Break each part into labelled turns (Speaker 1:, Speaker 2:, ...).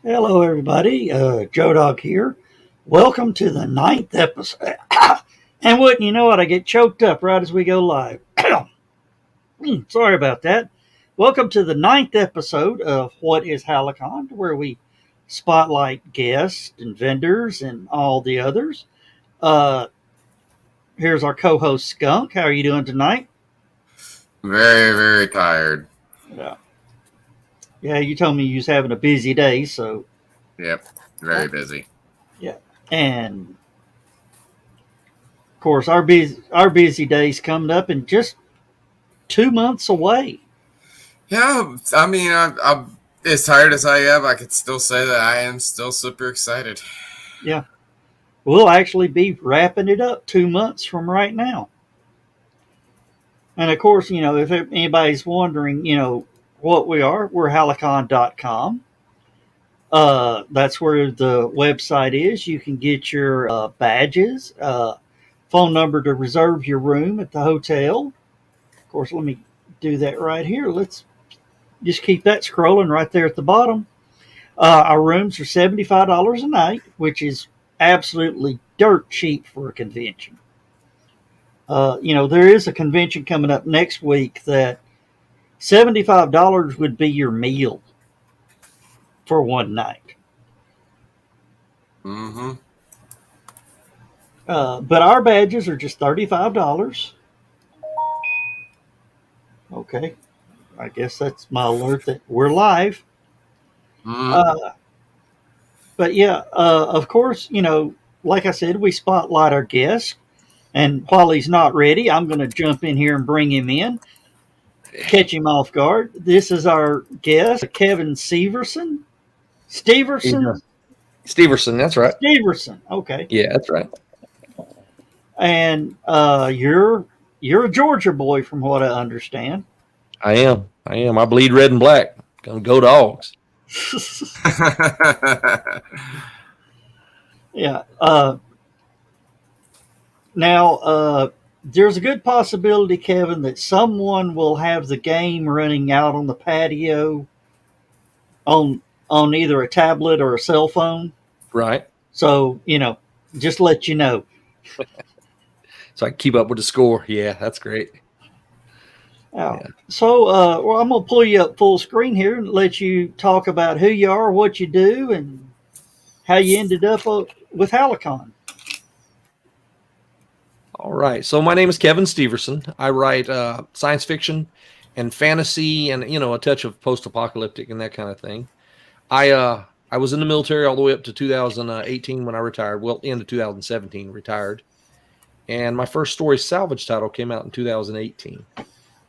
Speaker 1: Hello, everybody. Joe Dog here. Welcome to the 9th episode. And wouldn't you know it, I get choked up right as we go live. Sorry about that. Welcome to the 9th episode of What is HallowCon, where we spotlight guests and vendors and all the others. Here's our co-host Skunk. How are you doing tonight?
Speaker 2: Very, very tired.
Speaker 1: Yeah, you told me you was having a busy day, so.
Speaker 2: Yep, very busy.
Speaker 1: Yeah, and of course our busy day's coming up in just 2 months away.
Speaker 2: Yeah, I mean, I'm as tired as I am. I could still say that I am still super excited.
Speaker 1: Yeah, we'll actually be wrapping it up 2 months from right now. And of course, if anybody's wondering, what we are, we're HallowCon.com. That's where the website is. You can get your badges, phone number to reserve your room at the hotel. Of course, let me do that right here. Let's just keep that scrolling right there at the bottom. Our rooms are $75 a night, which is absolutely dirt cheap for a convention. There is a convention coming up next week that $75 would be your meal for one night.
Speaker 2: Mm-hmm.
Speaker 1: But our badges are just $35. Okay. I guess that's my alert that we're live.
Speaker 2: Mm-hmm.
Speaker 1: But yeah, of course, like I said, we spotlight our guests. And while he's not ready, I'm going to jump in here and bring him in. Catch him off guard. This is our guest, Kevin Severson. Steverson?
Speaker 3: Steverson, that's right.
Speaker 1: Steverson, okay.
Speaker 3: Yeah, that's right.
Speaker 1: And you're a Georgia boy, from what I understand.
Speaker 3: I am. I bleed red and black. Gonna go Dogs.
Speaker 1: Yeah. Now, there's a good possibility, Kevin, that someone will have the game running out on the patio on either a tablet or a cell phone.
Speaker 3: Right.
Speaker 1: So, just let you know.
Speaker 3: So I can keep up with the score. Yeah, that's great.
Speaker 1: Yeah. So, I'm going to pull you up full screen here and let you talk about who you are, what you do, and how you ended up with HallowCon.
Speaker 3: All right. So my name is Kevin Severson. I write science fiction and fantasy and, a touch of post-apocalyptic and that kind of thing. I was in the military all the way up to 2018 when I retired. Well, end of 2017, retired. And my first story, Salvage Title, came out in 2018.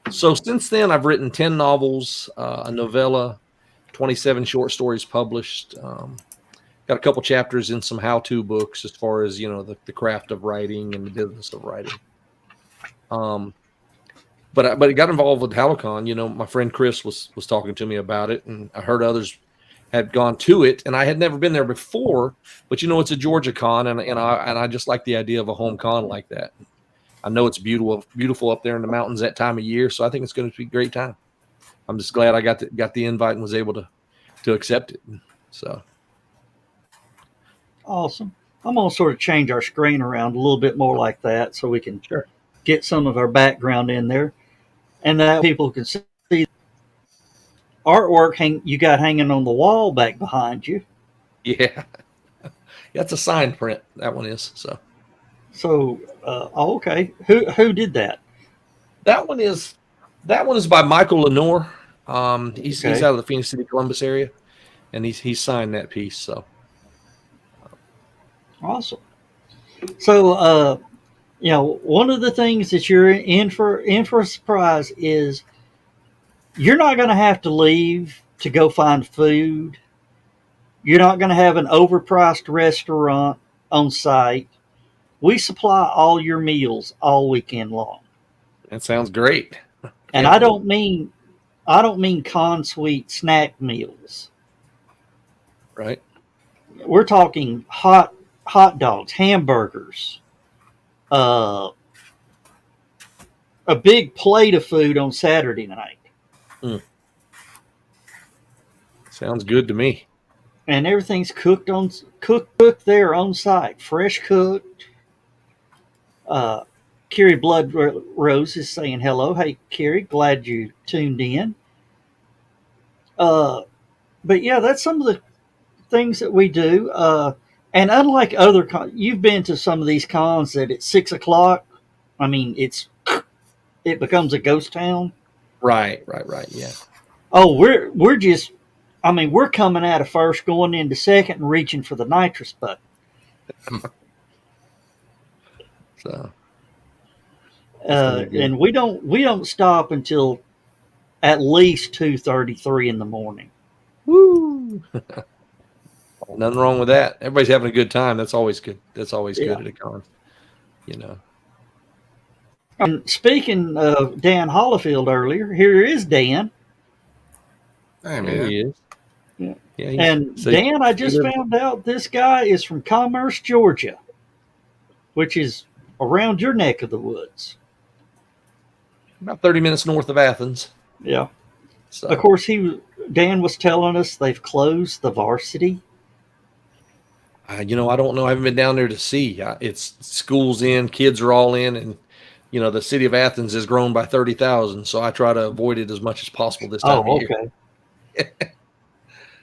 Speaker 3: So since then, I've written 10 novels, a novella, 27 short stories published. Got a couple chapters in some how-to books as far as, the craft of writing and the business of writing. But I got involved with HallowCon. My friend Chris was talking to me about it, and I heard others had gone to it, and I had never been there before. But it's a Georgia con, and I just like the idea of a home con like that. I know it's beautiful up there in the mountains that time of year, so I think it's going to be a great time. I'm just glad I got the invite and was able to accept it. So.
Speaker 1: Awesome. I'm going to sort of change our screen around a little bit more like that so we can get some of our background in there. And that people can see artwork you got hanging on the wall back behind you.
Speaker 3: Yeah. That's a sign print. That one is.
Speaker 1: So, okay. Who did that?
Speaker 3: That one is by Michael Lenore. He's out of the Phoenix City, Columbus area, and he's signed that piece. So.
Speaker 1: Awesome. So, one of the things that you're in for a surprise is you're not going to have to leave to go find food. You're not going to have an overpriced restaurant on site. We supply all your meals all weekend long.
Speaker 3: That sounds great.
Speaker 1: And I don't mean con sweet snack meals.
Speaker 3: Right.
Speaker 1: We're talking hot dogs, hamburgers, uh, a big plate of food on Saturday night.
Speaker 3: Mm. Sounds good to me.
Speaker 1: And everything's cooked there on site, fresh cooked. Uh, Carrie Blood Rose is saying hello. Hey, Carrie, glad you tuned in. Uh, but yeah, that's some of the things that we do. And unlike other you've been to some of these cons that at 6 o'clock, I mean, it becomes a ghost town.
Speaker 3: Right. Yeah.
Speaker 1: Oh, we're just, I mean, we're coming out of first, going into second, and reaching for the nitrous button.
Speaker 3: So,
Speaker 1: And we don't stop until at least 2:33 in the morning.
Speaker 3: woo! Nothing wrong with that. Everybody's having a good time. That's always good. That's always good at a con. You know.
Speaker 1: And speaking of Dan Hollifield earlier, here is Dan.
Speaker 2: Hey,
Speaker 3: There
Speaker 2: man.
Speaker 3: he is.
Speaker 1: Yeah.
Speaker 3: Yeah.
Speaker 1: And Dan, I just found out this guy is from Commerce, Georgia, which is around your neck of the woods.
Speaker 3: About 30 minutes north of Athens.
Speaker 1: Yeah.
Speaker 3: So.
Speaker 1: Of course, Dan was telling us they've closed the varsity.
Speaker 3: You know, I don't know. I haven't been down there to see. It's schools in, kids are all in, and you know the city of Athens has grown by 30,000. So I try to avoid it as much as possible this time of year.
Speaker 1: Okay.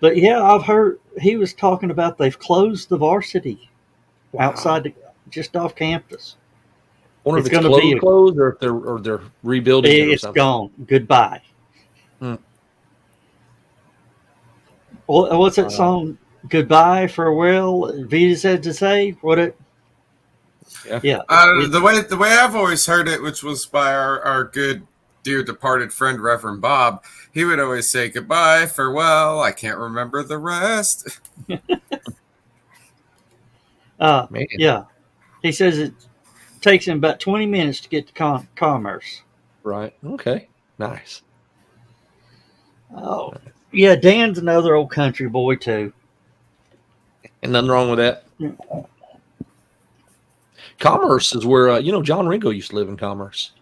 Speaker 1: But yeah, I've heard he was talking about they've closed the varsity outside, just off campus.
Speaker 3: I wonder if it's closed, or if they're rebuilding it or something.
Speaker 1: It's gone. Goodbye. Well, what's that song? Goodbye, farewell. Vita said to say what it. Yeah.
Speaker 2: The way I've always heard it, which was by our good dear departed friend Reverend Bob, he would always say goodbye, farewell. I can't remember the rest.
Speaker 1: Yeah. He says it takes him about 20 minutes to get to Commerce.
Speaker 3: Right. Okay. Nice.
Speaker 1: Oh, yeah. Dan's another old country boy too.
Speaker 3: And nothing wrong with that.
Speaker 1: Yeah.
Speaker 3: Commerce is where John Ringo used to live in Commerce.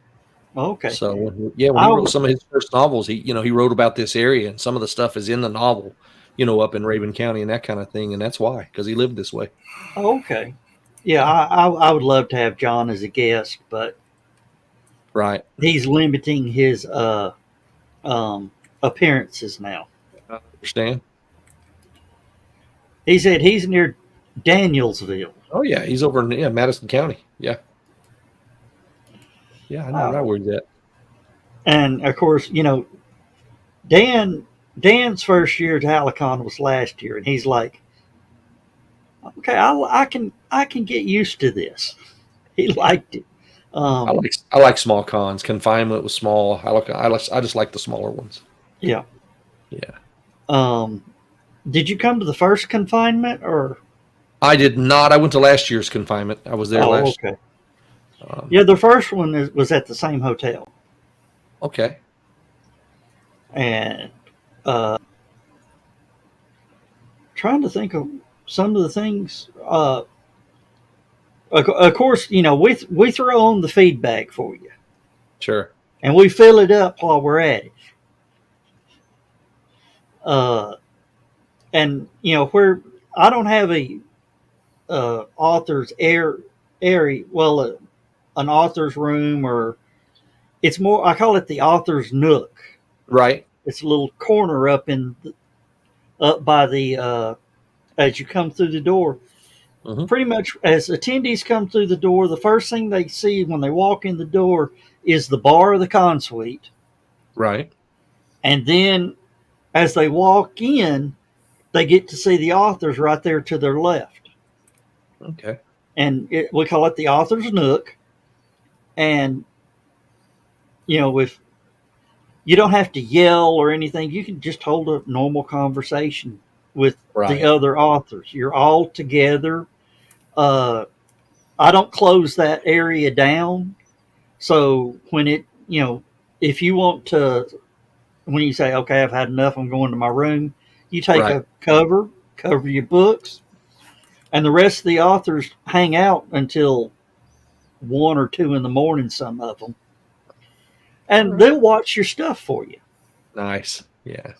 Speaker 1: Okay.
Speaker 3: So when he wrote some of his first novels, he wrote about this area, and some of the stuff is in the novel, up in Raven County and that kind of thing, and that's why, because he lived this way.
Speaker 1: Okay. Yeah, I would love to have John as a guest, but
Speaker 3: right,
Speaker 1: he's limiting his appearances now.
Speaker 3: I understand.
Speaker 1: He said he's near Danielsville.
Speaker 3: Oh yeah, he's over in Madison County. Yeah. Yeah, I know right where he's at.
Speaker 1: And of course, Dan's first year at HallowCon was last year, and he's like, "Okay, I can get used to this." He liked it.
Speaker 3: I like small cons. Confinement was small. I just like the smaller ones.
Speaker 1: Yeah.
Speaker 3: Yeah.
Speaker 1: Did you come to the first confinement or?
Speaker 3: I did not. I went to last year's confinement. I was there last.
Speaker 1: Okay. Yeah, the first one was at the same hotel.
Speaker 3: Okay.
Speaker 1: And trying to think of some of the things. Of course, we throw on the feedback for you.
Speaker 3: Sure.
Speaker 1: And we fill it up while we're at it. And where I don't have a author's area, well, an author's room, or it's more, I call it the author's nook.
Speaker 3: Right.
Speaker 1: It's a little corner up by the as you come through the door. Mm-hmm. Pretty much as attendees come through the door, the first thing they see when they walk in the door is the bar of the con suite.
Speaker 3: Right.
Speaker 1: And then as they walk in, they get to see the authors right there to their left.
Speaker 3: Okay.
Speaker 1: And we call it the author's nook. And, if you don't have to yell or anything, you can just hold a normal conversation with the other authors. You're all together. I don't close that area down. So when it, if you want to, when you say, okay, I've had enough, I'm going to my room, you take
Speaker 3: Right.
Speaker 1: a cover your books, and the rest of the authors hang out until 1 or 2 in the morning, some of them,
Speaker 3: All
Speaker 1: and
Speaker 3: right.
Speaker 1: they'll watch your stuff for you.
Speaker 3: Nice. Yeah.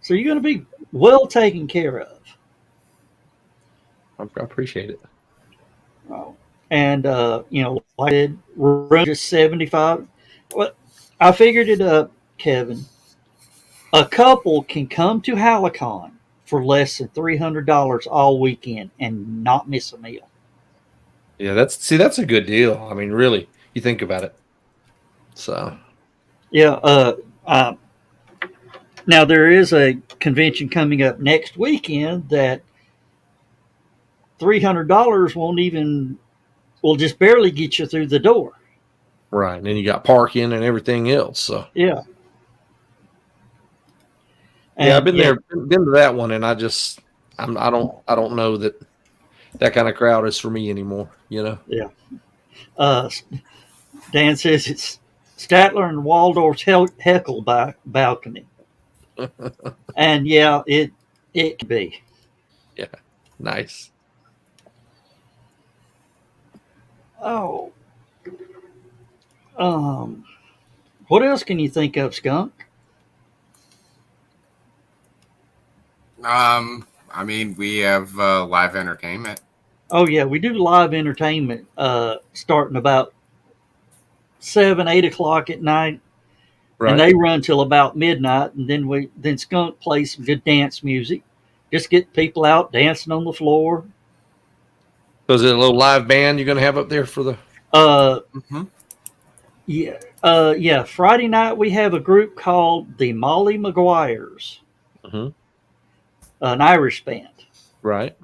Speaker 1: So you're going to be well taken care of.
Speaker 3: I appreciate it.
Speaker 1: And like I did, run just 75. Well, I figured it up, Kevin. A couple can come to HallowCon for less than $300 all weekend and not miss a meal.
Speaker 3: Yeah, that's a good deal. I mean, really, you think about it. So,
Speaker 1: Yeah. Uh, Now there is a convention coming up next weekend that $300 won't even will just barely get you through the door.
Speaker 3: right. And then you got parking and everything else. So,
Speaker 1: Yeah.
Speaker 3: yeah, I've
Speaker 1: And
Speaker 3: been
Speaker 1: yeah,
Speaker 3: there, been to that one, and I don't know that that kind of crowd is for me anymore. You know.
Speaker 1: yeah. Uh, Dan says it's Statler and Waldorf's heckle balcony. And yeah, it can be.
Speaker 3: Yeah. Nice.
Speaker 1: Oh, what else can you think of, Skunk?
Speaker 2: I mean, we have live entertainment.
Speaker 1: Oh yeah, we do live entertainment starting about 7, 8 o'clock at night, and
Speaker 3: Right.
Speaker 1: they run till about midnight, and then Skunk plays some good dance music. Just get people out dancing on the floor.
Speaker 3: So is it a little live band you're going to have up there for the?
Speaker 1: Uh,
Speaker 2: Mm-hmm.
Speaker 1: yeah. Friday night we have a group called the Molly Maguires,
Speaker 3: Mhm.
Speaker 1: an Irish band.
Speaker 3: Right.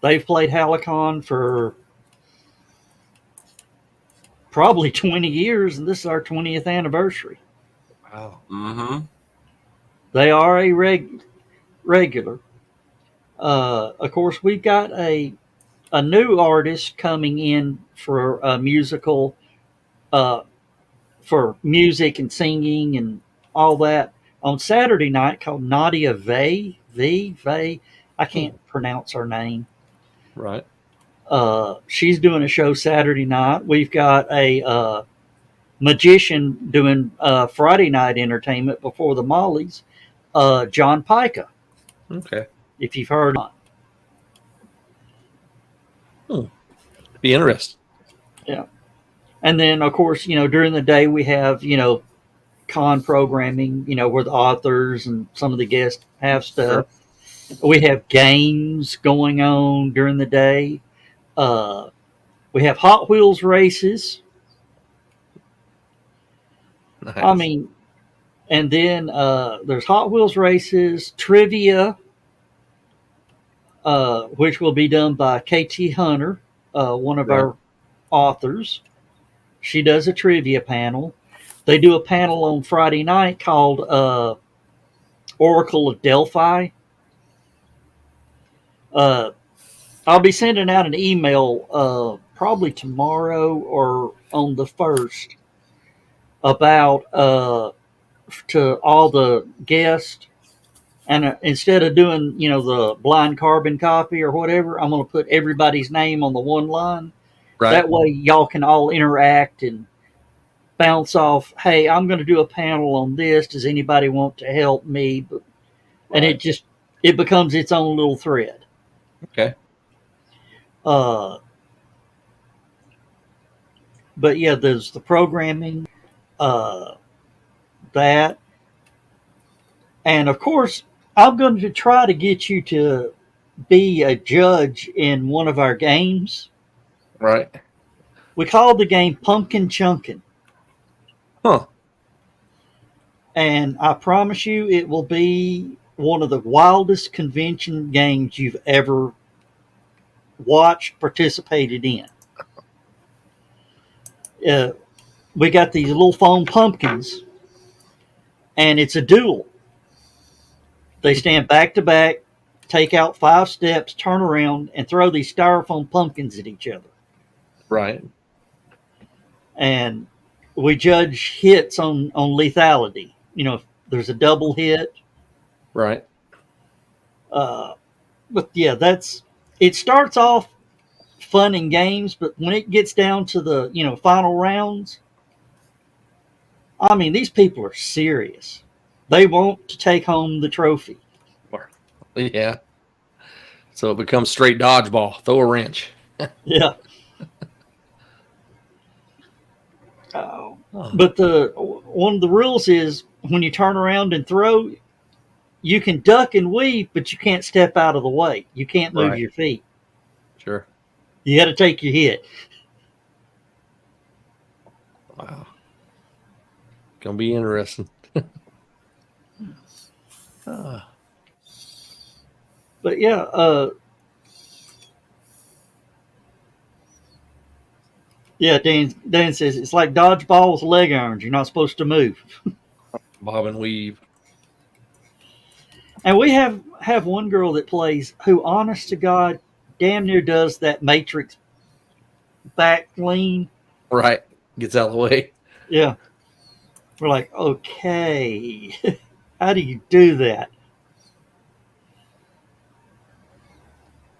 Speaker 1: They've played HallowCon for probably 20 years, and this is our 20th anniversary.
Speaker 3: Wow.
Speaker 2: Mm-hmm.
Speaker 1: They are a regular. Of course, we've got a new artist coming in for a musical, uh, for music and singing and all that on Saturday night called Nadia Vey. I
Speaker 3: Hmm.
Speaker 1: can't pronounce her name.
Speaker 3: Right.
Speaker 1: She's doing a show Saturday night. We've got a magician doing Friday night entertainment before the Mollies. John Pica,
Speaker 3: Okay.
Speaker 1: if you've heard of him.
Speaker 3: Hmm. Be interesting.
Speaker 1: Yeah. And then, of course, during the day we have, con programming, where the authors and some of the guests have
Speaker 3: Sure.
Speaker 1: stuff. We have games going on during the day. Uh, we have Hot Wheels races. I
Speaker 3: Nice.
Speaker 1: mean, and then there's Hot Wheels races, trivia, which will be done by KT Hunter, one of
Speaker 3: Right.
Speaker 1: our authors. She does a trivia panel. They do a panel on Friday night called Oracle of Delphi. Uh, I'll be sending out an email probably tomorrow or on the 1st about to all the guests. And instead of doing, the blind carbon copy or whatever, I'm going to put everybody's name on the one line.
Speaker 3: Right.
Speaker 1: That way, y'all can all interact and bounce off. Hey, I'm going to do a panel on this. Does anybody want to help me? And
Speaker 3: Right.
Speaker 1: it becomes its own little thread.
Speaker 3: Okay.
Speaker 1: Uh, but yeah, there's the programming, uh, that, and of course, I'm going to try to get you to be a judge in one of our games.
Speaker 3: Right.
Speaker 1: We call the game Pumpkin Chunkin',
Speaker 3: Huh.
Speaker 1: and I promise you, it will be one of the wildest convention games you've ever watched, participated in. Uh, we got these little foam pumpkins, and it's a duel. They stand back to back, take out 5 steps, turn around, and throw these styrofoam pumpkins at each other.
Speaker 3: Right.
Speaker 1: And we judge hits on lethality. If there's a double hit.
Speaker 3: Right.
Speaker 1: But yeah, it starts off fun and games, but when it gets down to the final rounds, I mean, these people are serious. They want to take home the trophy.
Speaker 3: Yeah. So it becomes straight dodgeball. Throw a wrench.
Speaker 1: Yeah. Oh. But one of the rules is when you turn around and throw, you can duck and weave, but you can't step out of the way. You can't move your feet.
Speaker 3: Sure.
Speaker 1: You got to take your hit.
Speaker 3: Wow. Gonna be interesting.
Speaker 1: But yeah, Dan says it's like dodgeball with leg irons. You're not supposed to move.
Speaker 3: Bob and weave.
Speaker 1: And we have one girl that plays who, honest to God, damn near does that Matrix back lean.
Speaker 3: Right. Gets out of the way.
Speaker 1: Yeah. We're like, okay, how do you do that?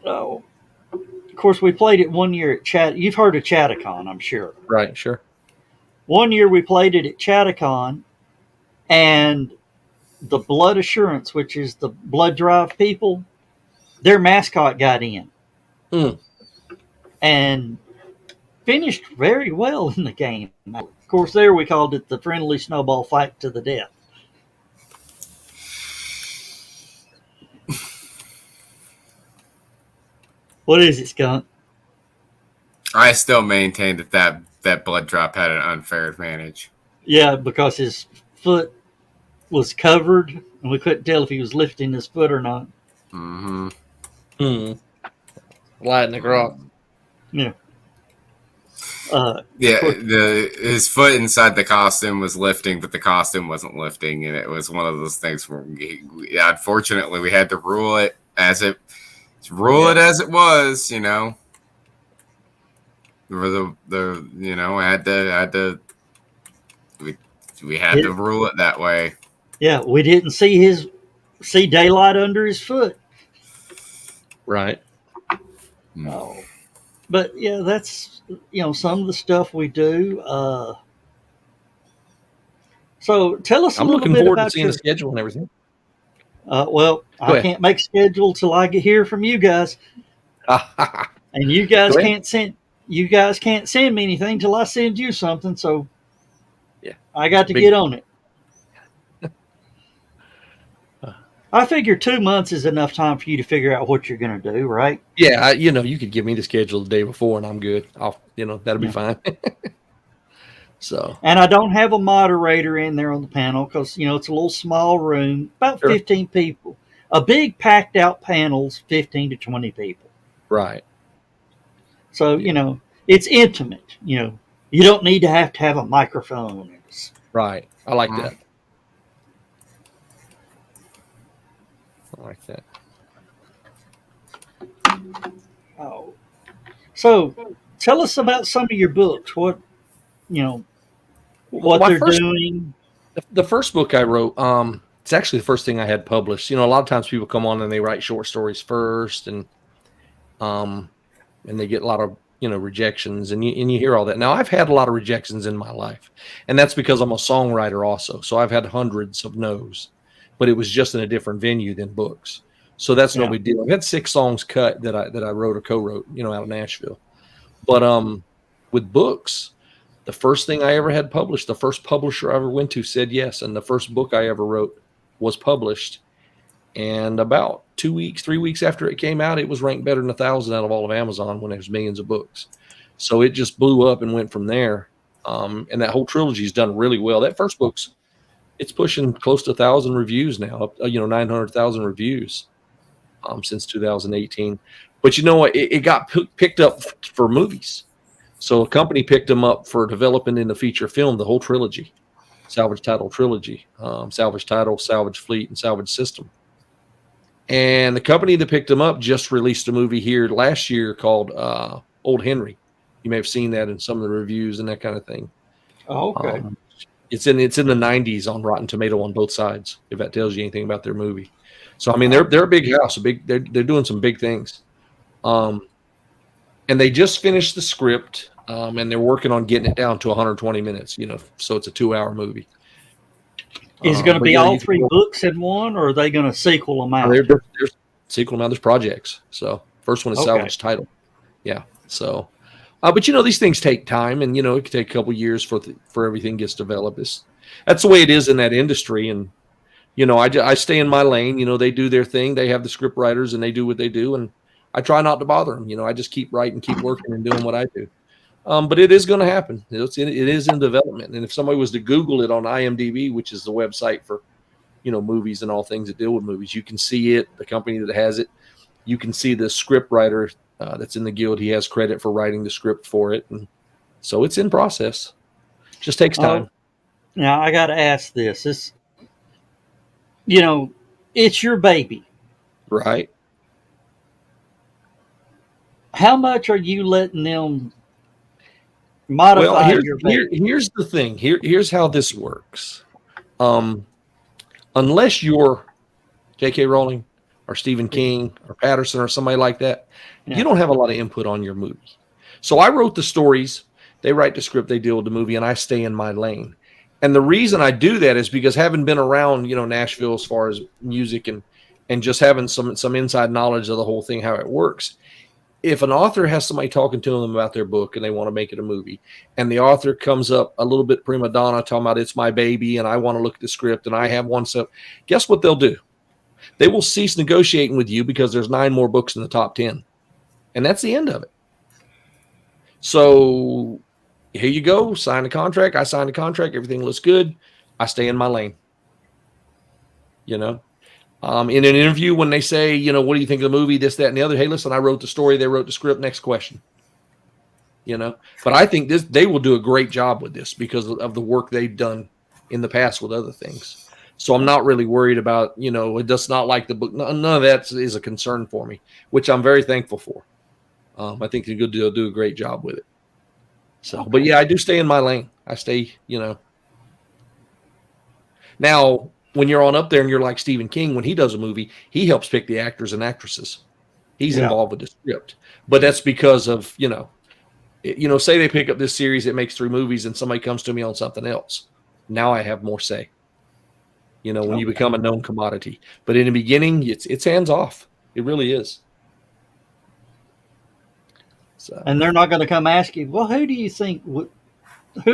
Speaker 1: Oh, of course, we played it one year at Chat. You've heard of Chattacon, I'm sure.
Speaker 3: Right. Sure.
Speaker 1: One year we played it at Chattacon, and the Blood Assurance, which is the blood drive people, their mascot got in. And finished very well in the game. Of course, there we called it the friendly snowball fight to the death. What is it, Skunk?
Speaker 2: I still maintain that blood drop had an unfair advantage.
Speaker 1: Yeah, because his foot was covered, and we couldn't tell if he was lifting his foot or not.
Speaker 3: Mm-hmm. Lightning rock.
Speaker 1: Yeah.
Speaker 2: His foot inside the costume was lifting, but the costume wasn't lifting, and it was one of those things where, unfortunately, we had to rule it as it was. We had to rule it that way.
Speaker 1: Yeah, we didn't see daylight under his foot.
Speaker 3: Right.
Speaker 1: Oh. But yeah, that's some of the stuff we do. So tell us a little bit about.
Speaker 3: I'm looking forward to seeing the schedule and everything.
Speaker 1: Well, I can't make schedule till I get hear from you guys, and you guys can't send me anything till I send you something. So
Speaker 3: yeah,
Speaker 1: I got to get on it. I figure 2 months is enough time for you to figure out what you're going to do, right?
Speaker 3: Yeah, you could give me the schedule the day before, and I'm good. That'll be fine. So,
Speaker 1: and I don't have a moderator in there on the panel because it's a little small room, about 15 people. A big packed out panel's 15 to 20 people.
Speaker 3: Right.
Speaker 1: So it's intimate. You don't need to have a microphone.
Speaker 3: Right. I like that. Like that.
Speaker 1: Oh, so tell us about some of your books. What they're doing.
Speaker 3: The first book I wrote, it's actually the first thing I had published. A lot of times people come on and they write short stories first, and they get a lot of rejections, and you hear all that. Now I've had a lot of rejections in my life, and that's because I'm a songwriter also. So I've had hundreds of no's. But it was just in a different venue than books. So that's no big deal. I've had 6 songs cut that I wrote or co-wrote, out of Nashville. But with books, the first thing I ever had published, the first publisher I ever went to said yes. And the first book I ever wrote was published. And about 3 weeks after it came out, it was ranked better than 1,000 out of all of Amazon when there's millions of books. So it just blew up and went from there. And that whole trilogy's done really well. That first book's it's pushing close to 1,000 reviews now, 900,000 reviews since 2018. But it got picked up for movies. So a company picked them up for developing in the feature film, the whole trilogy, Salvage Title Trilogy, Salvage Title, Salvage Fleet, and Salvage System. And the company that picked them up just released a movie here last year called Old Henry. You may have seen that in some of the reviews and that kind of thing.
Speaker 1: Oh, okay.
Speaker 3: It's in the 90s on Rotten Tomato on both sides, if that tells you anything about their movie. So I mean, they're a big house, they're doing some big things. And they just finished the script, and they're working on getting it down to 120 minutes. So it's a 2-hour movie.
Speaker 1: Is it going to be all 3 books in one, or are they going to sequel them out?
Speaker 3: There's sequel them out. There's projects. So first one is Salvage Title. Yeah. So, but these things take time, and it can take a couple years for everything gets developed. That's the way it is in that industry, and I stay in my lane. They do their thing. They have the script writers, and they do what they do, and I try not to bother them. I just keep writing, keep working, and doing what I do. But it is going to happen. It is in development. And if somebody was to Google it on IMDb, which is the website for, movies and all things that deal with movies, you can see it, the company that has it. You can see the script writer that's in the guild. He has credit for writing the script for it. And so it's in process. Just takes time.
Speaker 1: Now, I got to ask this. It's your baby.
Speaker 3: Right.
Speaker 1: How much are you letting them modify your baby?
Speaker 3: Here's the thing. Here's how this works. Unless you're J.K. Rowling or Stephen King or Patterson or somebody like that, you don't have a lot of input on your movie. So I wrote the stories, they write the script, they deal with the movie, and I stay in my lane. And the reason I do that is because having been around, Nashville as far as music and just having some inside knowledge of the whole thing, how it works. If an author has somebody talking to them about their book and they want to make it a movie, and the author comes up a little bit prima donna talking about it's my baby and I want to look at the script and I have one, so guess what they'll do? They will cease negotiating with you because there's 9 more books in the top 10. And that's the end of it. So here you go. Sign the contract. I sign the contract. Everything looks good. I stay in my lane. In an interview, when they say, what do you think of the movie, this, that, and the other? Hey, listen, I wrote the story. They wrote the script. Next question. But I think they will do a great job with this because of the work they've done in the past with other things. So I'm not really worried about, it does not like the book. None of that is a concern for me, which I'm very thankful for. I think they'll do a great job with it. So, but yeah, I do stay in my lane. I stay, Now, when you're on up there and you're like Stephen King, when he does a movie, he helps pick the actors and actresses. He's involved with the script. But that's because of, say they pick up this series that makes 3 movies and somebody comes to me on something else. Now I have more say. When you become a known commodity. But in the beginning, it's hands off. It really is. So.
Speaker 1: And they're not going to come ask you, well, who do you think would?
Speaker 3: They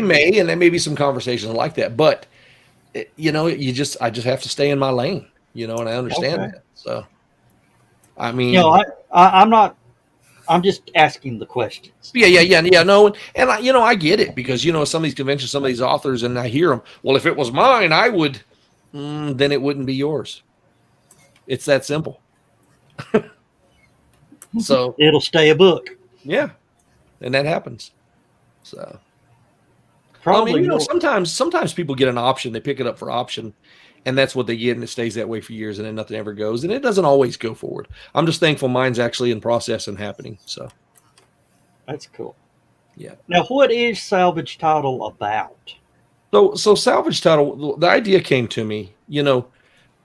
Speaker 3: may, and there may be some conversations like that. But I just have to stay in my lane. And I understand that. So, I mean,
Speaker 1: I'm not. I'm just asking the questions.
Speaker 3: Yeah. No, and I get it because some of these conventions, some of these authors, and I hear them. Well, if it was mine, I would. Then it wouldn't be yours. It's that simple. So
Speaker 1: it'll stay a book.
Speaker 3: Yeah, and that happens. So
Speaker 1: probably
Speaker 3: sometimes people get an option, they pick it up for option, and that's what they get, and it stays that way for years, and then nothing ever goes, and it doesn't always go forward. I'm just thankful mine's actually in process and happening. So
Speaker 1: that's cool.
Speaker 3: Yeah.
Speaker 1: Now, what is Salvage Title about?
Speaker 3: So Salvage Title, the idea came to me.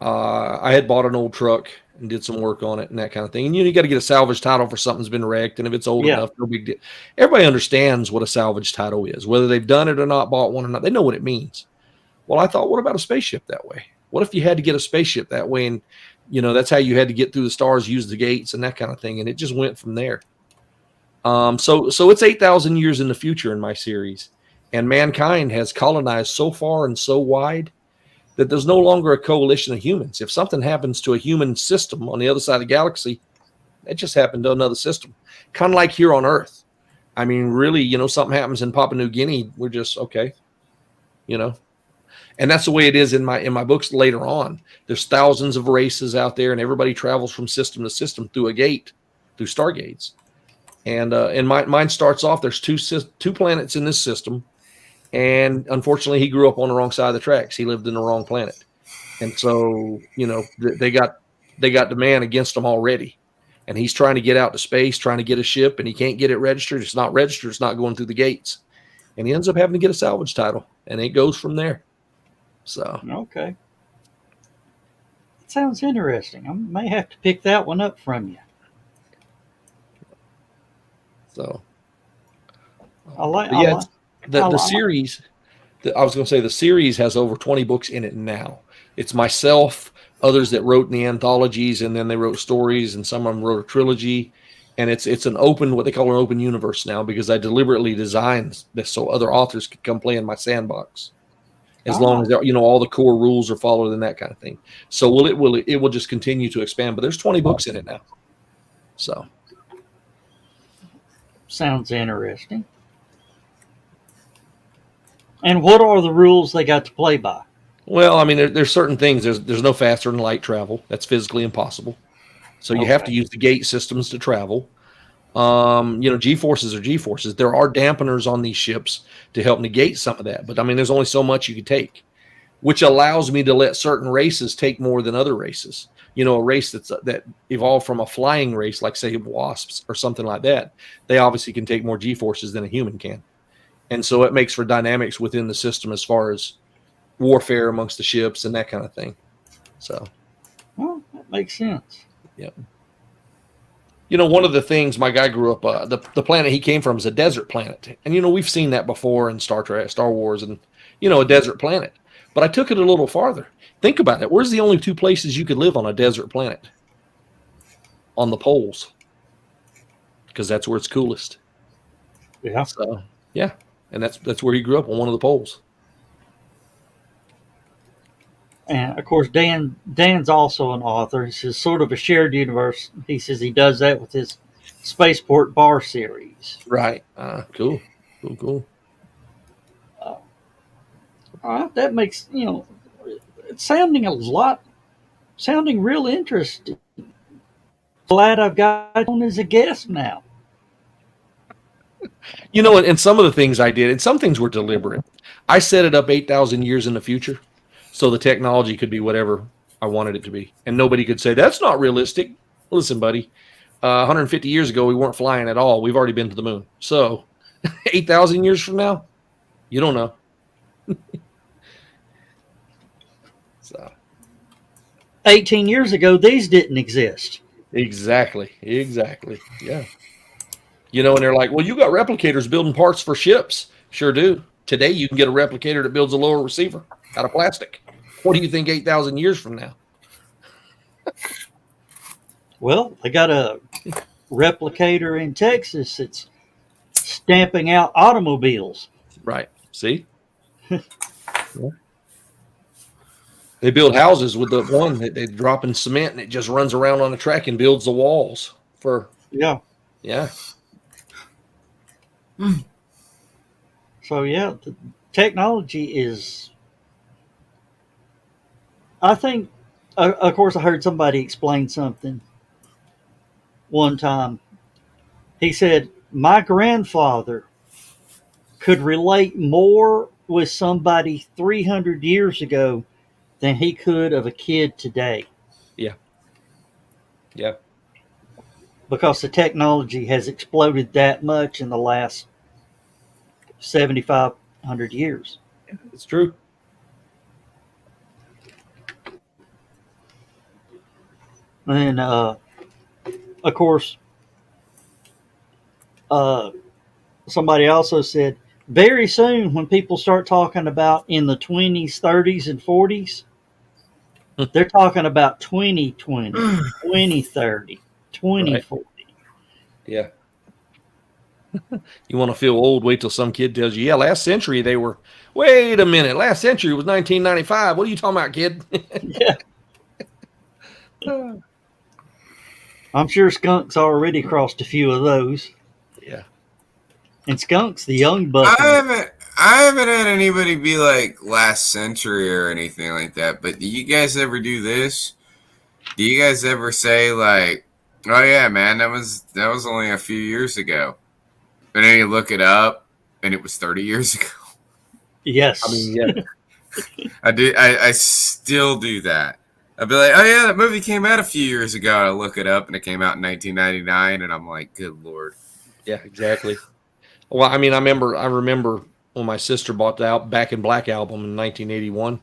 Speaker 3: I had bought an old truck and did some work on it and that kind of thing. And you got to get a salvage title for something that's been wrecked. And if it's old enough, no big deal. Everybody understands what a salvage title is, whether they've done it or not, bought one or not. They know what it means. Well, I thought, what about a spaceship that way? What if you had to get a spaceship that way? And, that's how you had to get through the stars, use the gates and that kind of thing. And it just went from there. So it's 8,000 years in the future in my series. And mankind has colonized so far and so wide that there's no longer a coalition of humans. If something happens to a human system on the other side of the galaxy, it just happened to another system. Kind of like here on Earth. I mean, really, something happens in Papua New Guinea, we're just okay. And that's the way it is in my books later on. There's thousands of races out there, and everybody travels from system to system through a gate, through stargates. And mine starts off, there's two planets in this system. And unfortunately, he grew up on the wrong side of the tracks. He lived in the wrong planet. And so, they got the man against them already. And he's trying to get out to space, trying to get a ship, and he can't get it registered. It's not registered. It's not going through the gates. And he ends up having to get a salvage title, and it goes from there. So,
Speaker 1: Okay. That sounds interesting. I may have to pick that one up from you.
Speaker 3: so
Speaker 1: I like.
Speaker 3: but
Speaker 1: I
Speaker 3: yeah,
Speaker 1: like.
Speaker 3: the series. I was going to say the series has over 20 books in it now. It's myself, others that wrote in the anthologies, and then they wrote stories, and some of them wrote a trilogy. And it's an open, what they call an open universe now, because I deliberately designed this so other authors could come play in my sandbox, as long as all the core rules are followed and that kind of thing. So it will just continue to expand. But there's 20 books in it now. So
Speaker 1: Sounds interesting. And what are the rules they got to play by?
Speaker 3: well, I mean, there's certain things. There's no faster than light travel. That's physically impossible. So you have to use the gate systems to travel. G-forces are G-forces. There are dampeners on these ships to help negate some of that. But I mean, there's only so much you can take, which allows me to let certain races take more than other races. A race that evolved from a flying race, like say wasps or something like that, they obviously can take more G-forces than a human can. And so it makes for dynamics within the system as far as warfare amongst the ships and that kind of thing. So,
Speaker 1: Well, that makes sense.
Speaker 3: yeah. One of the things my guy grew up, the planet he came from is a desert planet. And, we've seen that before in Star Trek, Star Wars, and, a desert planet. But I took it a little farther. Think about it. Where's the only two places you could live on a desert planet? On the poles. Because that's where it's coolest.
Speaker 1: Yeah.
Speaker 3: So, yeah. And that's where he grew up, on one of the poles.
Speaker 1: And of course, Dan's also an author. This is sort of a shared universe. He says he does that with his Spaceport Bar series.
Speaker 3: Right. Cool. Cool.
Speaker 1: All right, that makes it's sounding real interesting. Glad I've got on as a guest now.
Speaker 3: And some of the things I did, and some things were deliberate. I set it up 8,000 years in the future, so the technology could be whatever I wanted it to be. And nobody could say, that's not realistic. Listen, buddy, 150 years ago, we weren't flying at all. We've already been to the moon. So 8,000 years from now, you don't know. So
Speaker 1: 18 years ago, these didn't exist.
Speaker 3: Exactly. Yeah. And they're like, well, you got replicators building parts for ships. Sure do. Today, you can get a replicator that builds a lower receiver out of plastic. What do you think 8,000 years from now?
Speaker 1: Well, they got a replicator in Texas that's stamping out automobiles.
Speaker 3: Right. See? Yeah. They build houses with the one that they drop in cement and it just runs around on the track and builds the walls for.
Speaker 1: Yeah.
Speaker 3: Yeah.
Speaker 1: So, yeah, the technology is, I think, of course, I heard somebody explain something one time. He said, my grandfather could relate more with somebody 300 years ago than he could of a kid today.
Speaker 3: Yeah. Yeah.
Speaker 1: Because the technology has exploded that much in the last 7,500 years.
Speaker 3: It's true.
Speaker 1: And, of course, somebody also said, very soon when people start talking about in the 20s, 30s, and 40s, they're talking about 2020, 2030, 2040.
Speaker 3: Right. Yeah. You want to feel old, wait till some kid tells you, yeah, last century they were, wait a minute, last century was 1995. What are you talking about, kid?
Speaker 1: Yeah. I'm sure Skunk's already crossed a few of those.
Speaker 3: Yeah.
Speaker 1: And Skunk's the young buck.
Speaker 2: I haven't had anybody be like last century or anything like that, but do you guys ever do this? Do you guys ever say like, oh yeah, man, that was only a few years ago. And then you look it up and it was 30 years ago.
Speaker 1: Yes.
Speaker 3: I mean, yeah.
Speaker 2: I still do that. I'd be like, oh yeah, that movie came out a few years ago. I look it up, and it came out in 1999, and I'm like, good lord.
Speaker 3: Yeah, exactly. Well, I mean, I remember when my sister bought the Back in Black album in 1981.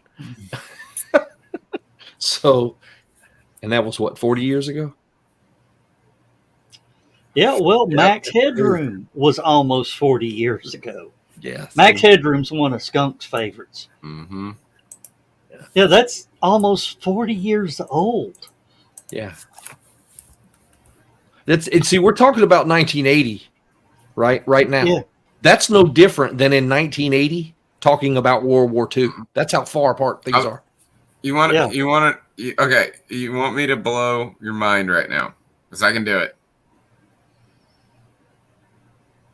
Speaker 3: So, and that was what, 40 years ago?
Speaker 1: Yeah, well,
Speaker 2: Yep.
Speaker 1: Max Headroom was almost 40 years ago.
Speaker 3: Yeah.
Speaker 1: Max Headroom's one of Skunk's favorites.
Speaker 2: Mm-hmm.
Speaker 1: Yeah, that's almost 40 years old.
Speaker 3: Yeah. See, we're talking about 1980, right now.
Speaker 1: Yeah.
Speaker 3: That's no different than in 1980 talking about World War II. That's how far apart things are.
Speaker 2: You want
Speaker 1: Yeah.
Speaker 2: okay, you want me to blow your mind right now? Because I can do it.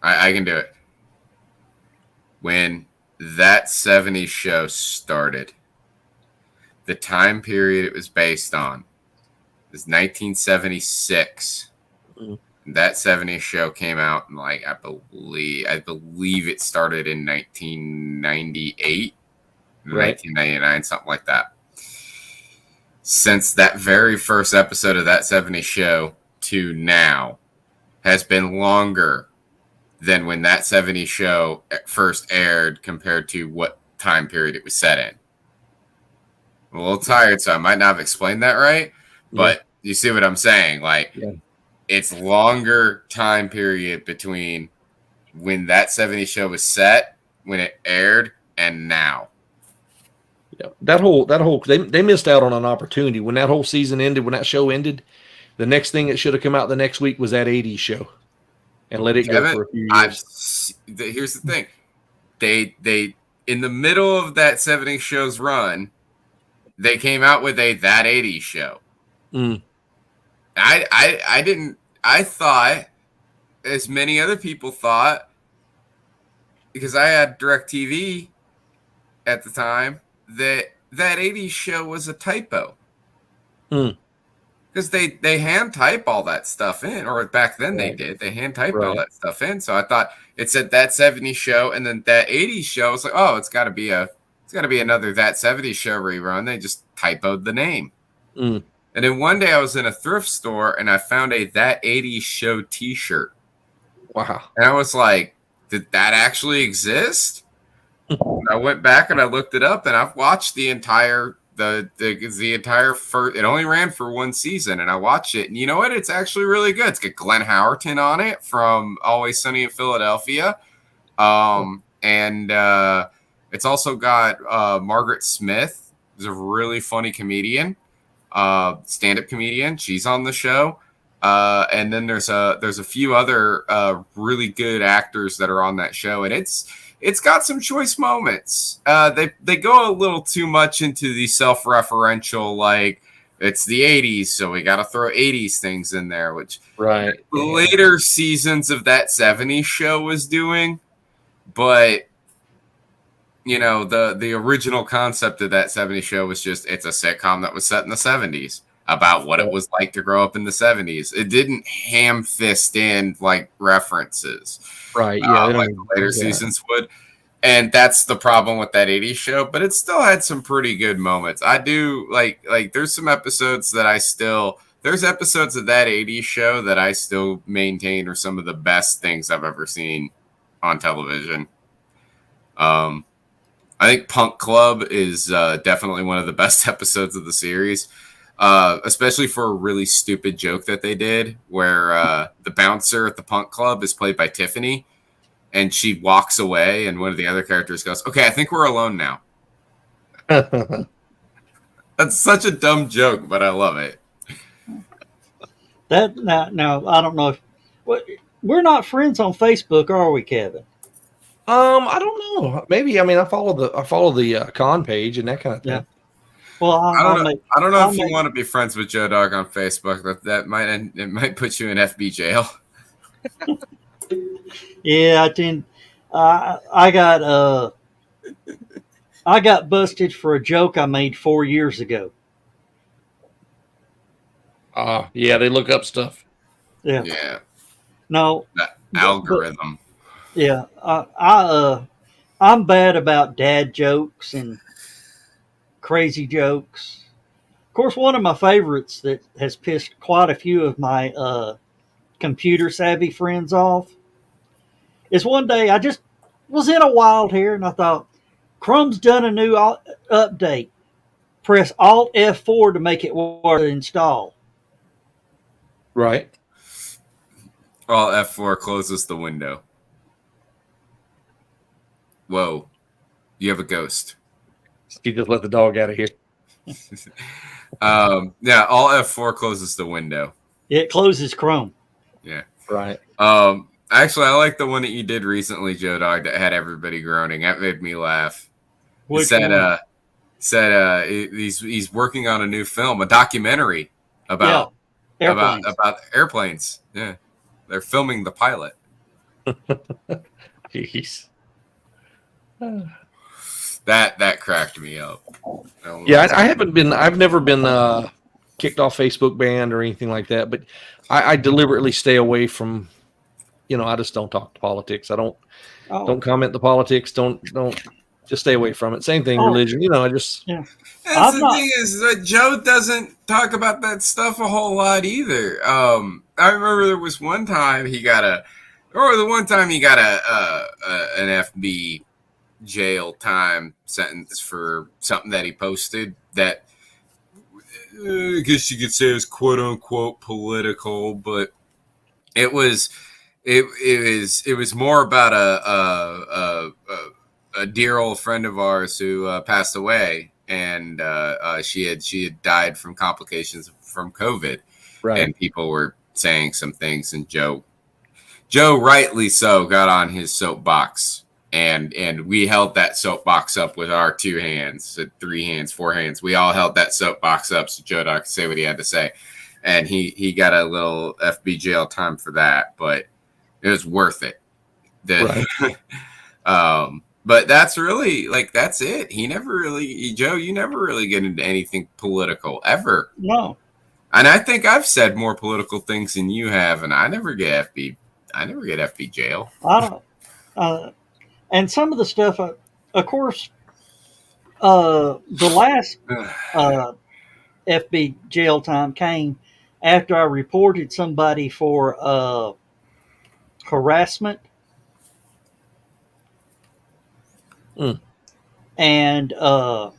Speaker 2: I can do it. When that 70s show started, the time period it was based on was 1976.
Speaker 3: Mhm.
Speaker 2: That 70s show came out in, like, I believe it started in 1998,
Speaker 3: Right.
Speaker 2: 1999, something like that. Since that very first episode of that 70s show to now has been longer than when that 70s show first aired compared to what time period it was set in. I'm a little tired, so I might not have explained that right, but you see what I'm saying? Like, it's longer time period between when that 70s show was set, when it aired, and now.
Speaker 3: Yeah. That whole they missed out on an opportunity when that whole season ended, when that show ended. The next thing that should have come out the next week was that 80s show. And let it go for a few years.
Speaker 2: Here's the thing. They in the middle of that 70s show's run, they came out with that 80s show.
Speaker 3: Mm.
Speaker 2: I thought, as many other people thought, because I had DirecTV at the time, that 80s show was a typo.
Speaker 3: Mm.
Speaker 2: Because they hand type all that stuff in, or back then they did. They hand typed all that stuff in. So I thought it said that 70s show, and then that 80s show. I was like, oh, it's got to be another that 70s show rerun. They just typoed the name.
Speaker 3: Mm.
Speaker 2: And then one day I was in a thrift store and I found a that 80s show T-shirt.
Speaker 3: Wow!
Speaker 2: And I was like, did that actually exist? I went back and I looked it up, and I've watched the entire. The entire first, it only ran for one season, and I watched it, and you know what? It's actually really good. It's got Glenn Howerton on it from Always Sunny in Philadelphia, and it's also got Margaret Smith, who's a really funny comedian, stand-up comedian. She's on the show, and then there's a few other really good actors that are on that show, and it's got some choice moments. They go a little too much into the self-referential, like, it's the 80s, so we got to throw 80s things in there, which later seasons of that 70s show was doing. But, you know, the original concept of that 70s show was just, it's a sitcom that was set in the 70s about what it was like to grow up in the 70s. It didn't ham-fist in, like, references.
Speaker 3: Right, yeah.
Speaker 2: Like the later seasons would. And that's the problem with that 80s show, but it still had some pretty good moments. I do like there's some episodes that there's episodes of that 80s show that I still maintain are some of the best things I've ever seen on television. I think Punk Club is definitely one of the best episodes of the series. Especially for a really stupid joke that they did where the bouncer at the Punk Club is played by Tiffany, and she walks away, and one of the other characters goes, okay, I think we're alone now. That's such a dumb joke, but I love it.
Speaker 1: That now I don't know if we're not friends on Facebook, are we, Kevin?
Speaker 3: I don't know. Maybe. I mean, I follow the con page and that kind of thing.
Speaker 1: Yeah. Well,
Speaker 2: I don't know if you want to be friends with Joe Dog on Facebook. That might put you in FB jail.
Speaker 1: Yeah, I got busted for a joke I made 4 years ago.
Speaker 3: Yeah, they look up stuff.
Speaker 1: Yeah.
Speaker 2: Yeah.
Speaker 1: No.
Speaker 2: That algorithm.
Speaker 1: Yeah. I'm bad about dad jokes and crazy jokes. Of course, one of my favorites that has pissed quite a few of my computer savvy friends off is one day I just was in a wild hair and I thought, Chrome's done a new update. Press Alt F4 to make it work to install.
Speaker 3: Right.
Speaker 2: All F4 closes the window. Whoa. You have a ghost.
Speaker 3: You just let the dog out of here.
Speaker 2: Yeah, all F4 closes the window.
Speaker 1: It closes Chrome.
Speaker 2: Yeah.
Speaker 3: Right.
Speaker 2: Actually, I like the one that you did recently, Joe Dog, that had everybody groaning. That made me laugh.
Speaker 1: Which
Speaker 2: He said he's working on a new film, a documentary about airplanes. Yeah. They're filming the pilot.
Speaker 3: Jeez.
Speaker 2: That cracked me up.
Speaker 3: Yeah, I've never been kicked off Facebook, banned or anything like that, but I deliberately stay away from, I just don't talk to politics. I don't comment the politics. Don't just stay away from it. Same thing, religion. I just.
Speaker 1: Yeah.
Speaker 2: That's thing is that Joe doesn't talk about that stuff a whole lot either. I remember there was one time he got an FB jail time sentence for something that he posted that I guess you could say is quote unquote political, but it was more about a dear old friend of ours who passed away, and she had died from complications from COVID,
Speaker 3: right.
Speaker 2: And people were saying some things, and Joe rightly so got on his soapbox, and we held that soapbox up with our 2 hands, 3 hands, 4 hands. We all held that soapbox up so Joe Doc could say what he had to say, and he got a little FB jail time for that, but it was worth it.
Speaker 3: Right.
Speaker 2: But that's really that's it. Joe, you never really get into anything political ever.
Speaker 1: No.
Speaker 2: And I think I've said more political things than you have, and I never get FB jail.
Speaker 1: I don't. And some of the stuff, of course, the last FB jail time came after I reported somebody for harassment. And lo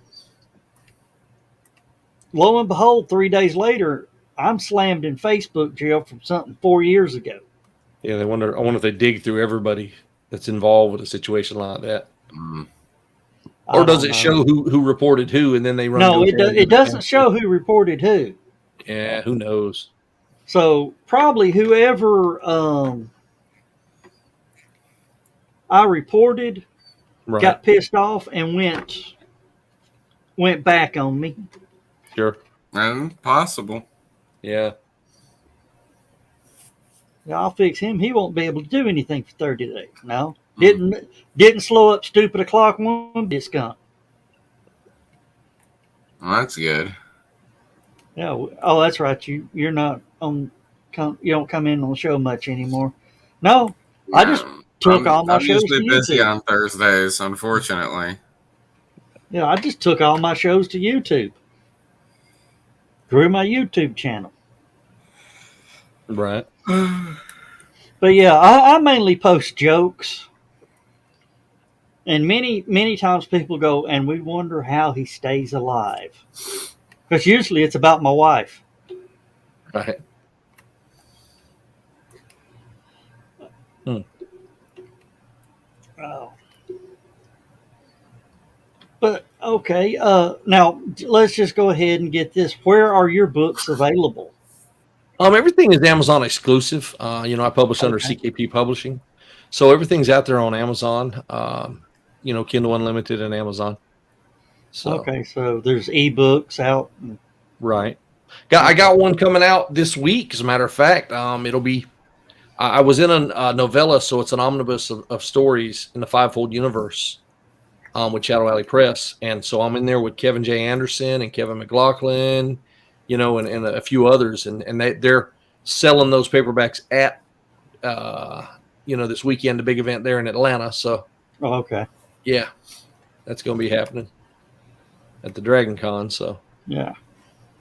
Speaker 1: and behold, 3 days later, I'm slammed in Facebook jail from something 4 years ago.
Speaker 3: Yeah, I wonder if they dig through everybody that's involved with a situation like that. Or does it show who reported who, and then they run?
Speaker 1: No, it doesn't show who reported who.
Speaker 3: Yeah, who knows?
Speaker 1: So probably whoever I reported got pissed off and went back on me.
Speaker 3: Sure.
Speaker 2: Possible.
Speaker 3: Yeah.
Speaker 1: I'll fix him. He won't be able to do anything for 30 days. No. Didn't slow up stupid o'clock one bit, skunk.
Speaker 2: Well, that's good.
Speaker 1: Yeah. Oh, that's right. You're not on. You don't come in on the show much anymore. No. I just took all my shows to YouTube.
Speaker 2: I'm usually busy on Thursdays, unfortunately.
Speaker 1: Yeah, I just took all my shows to YouTube. Grew my YouTube channel.
Speaker 3: Right.
Speaker 1: But yeah, I mainly post jokes. And many times people go, and we wonder how he stays alive. Because usually it's about my wife.
Speaker 3: Right.
Speaker 1: Oh. But okay, now let's just go ahead and get this. Where are your books available?
Speaker 3: Everything is Amazon exclusive. I publish under CKP Publishing, so everything's out there on Amazon. Kindle Unlimited and Amazon. So
Speaker 1: okay, so there's ebooks out.
Speaker 3: Right. I got one coming out this week. As a matter of fact, it'll be. I was in a novella, so it's an omnibus of stories in the Fivefold Universe. With Shadow Alley Press, and so I'm in there with Kevin J. Anderson and Kevin McLaughlin, and a few others, and they're selling those paperbacks at this weekend, the big event there in Atlanta. So,
Speaker 1: okay,
Speaker 3: yeah, that's going to be happening. at the Dragon Con. So
Speaker 1: Yeah.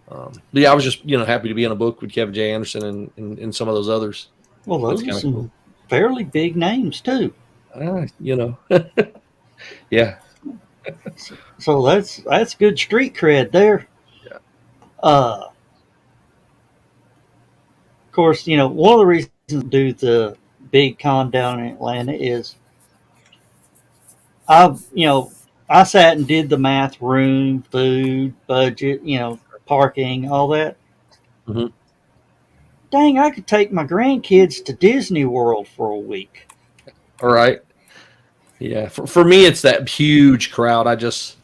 Speaker 3: but yeah, I was just happy to be in a book with Kevin J. Anderson and some of those others.
Speaker 1: Well,
Speaker 3: That's
Speaker 1: those are
Speaker 3: kind of
Speaker 1: some
Speaker 3: cool.
Speaker 1: fairly big names too.
Speaker 3: Yeah.
Speaker 1: So that's good street cred there.
Speaker 3: Yeah.
Speaker 1: Of course, one of the reasons to do the big con down in Atlanta is I sat and did the math, room, food, budget, parking, all that.
Speaker 3: hmm
Speaker 1: Dang, I could take my grandkids to Disney World for a week.
Speaker 3: All right. Yeah. For me, it's that huge crowd. I just,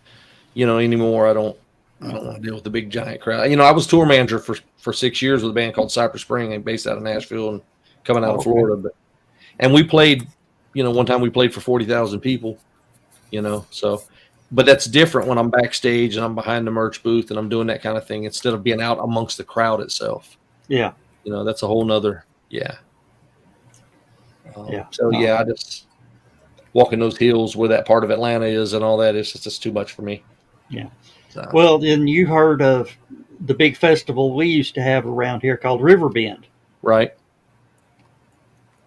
Speaker 3: anymore, I don't want to deal with the big giant crowd. I was tour manager for 6 years with a band called Cypress Spring, based out of Nashville and coming out of
Speaker 1: Okay.
Speaker 3: Florida. And we played, one time we played for 40,000 people, so, but that's different when I'm backstage and I'm behind the merch booth and I'm doing that kind of thing instead of being out amongst the crowd itself.
Speaker 1: Yeah.
Speaker 3: That's a whole nother, yeah.
Speaker 1: Yeah.
Speaker 3: So yeah, I just walking those hills where that part of Atlanta is and all that is just too much for me.
Speaker 1: Yeah.
Speaker 3: So,
Speaker 1: Well, then you heard of the big festival we used to have around here called Riverbend.
Speaker 3: right.